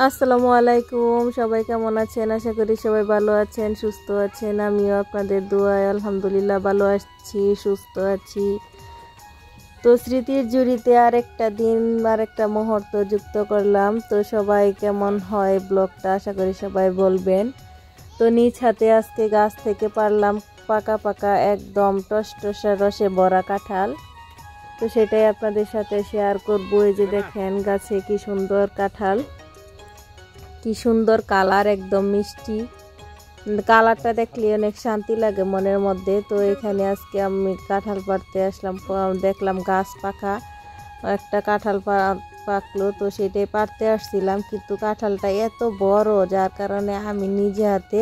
আসসালামু আলাইকুম, সবাই কেমন আছেন? আশা করি সবাই ভালো আছেন, সুস্থ আছেন। আমিও আপনাদের দোয়ায় আলহামদুলিল্লাহ ভালো আছি, সুস্থ আছি। তো স্মৃতির ঝুড়িতে আরেকটা দিন, আরেকটা মুহূর্ত যুক্ত করলাম। তো সবাই কেমন হয় ব্লগটা, আশা করি সবাই বলবেন। তো নিজ হাতে আজকে গাছ থেকে পারলাম পাকা পাকা একদম টসটসা রসে ভরা কাঁঠাল। তো সেটাই আপনাদের সাথে শেয়ার করবো। এই যে দেখেন গাছে কি সুন্দর কাঁঠাল, কি সুন্দর কালার, একদম মিষ্টি কালারটা দেখলে অনেক শান্তি লাগে মনের মধ্যে। তো এখানে আজকে আমি কাঁঠাল পাড়তে আসলাম, দেখলাম গাছ পাকা একটা কাঁঠাল পাকলো, তো সেটাই পাড়তে আসছিলাম। কিন্তু কাঁঠালটা এত বড়, যার কারণে আমি নিজে হাতে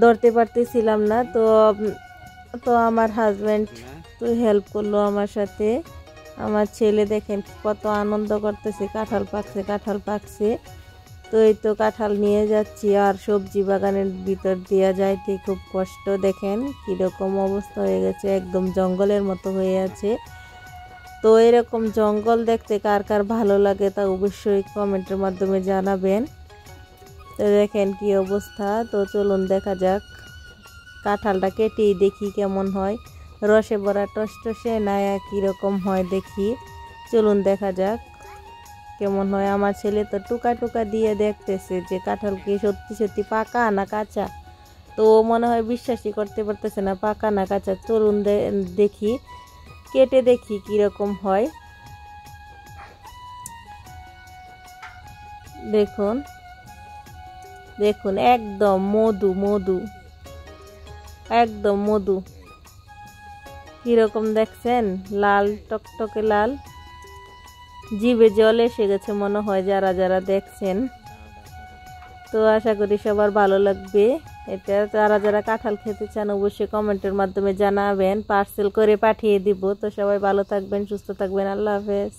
ধরতে পারতেছিলাম না। তো তো আমার হাজব্যান্ড তো হেল্প করলো আমার সাথে। আমার ছেলে দেখেন কত আনন্দ করতেছে, কাঁঠাল পাকছে কাঁঠাল পাকছে। তো এই তো কাঁঠাল নিয়ে যাচ্ছি, আর সবজি বাগানের ভিতর দিয়ে যাইতে খুব কষ্ট। দেখেন কীরকম অবস্থা হয়ে গেছে, একদম জঙ্গলের মতো হয়ে আছে। তো এরকম জঙ্গল দেখতে কার কার ভালো লাগে তা অবশ্যই কমেন্টের মাধ্যমে জানাবেন। তো দেখেন কি অবস্থা। তো চলুন দেখা যাক, কাঁঠালটা কেটেই দেখি কেমন হয়, রসে ভরা টসটসে না কীরকম হয় দেখি। চলুন দেখা যাক কেমন হয়। আমার ছেলে তো টুকা টুকা দিয়ে দেখতেছে যে কাঁঠাল কি সত্যি সত্যি পাকা না কাঁচা। তো ও মনে হয় বিশ্বাসই করতে পারতেছে না পাকা না কাঁচা। চলুন দেখি, কেটে দেখি কিরকম হয়। দেখুন দেখুন, একদম মধু মধু, একদম মধু। কিরকম দেখছেন, লাল টকটকে লাল, জিভে জল এসে গেছে মনে হয় যারা যারা দেখছেন। তো আশা করি সবার ভালো লাগবে এটা। যারা যারা কাঁঠাল খেতে চান অবশ্যই কমেন্টের মাধ্যমে জানাবেন, পার্সেল করে পাঠিয়ে দিব। তো সবাই ভালো থাকবেন, সুস্থ থাকবেন, আল্লাহ হাফেজ।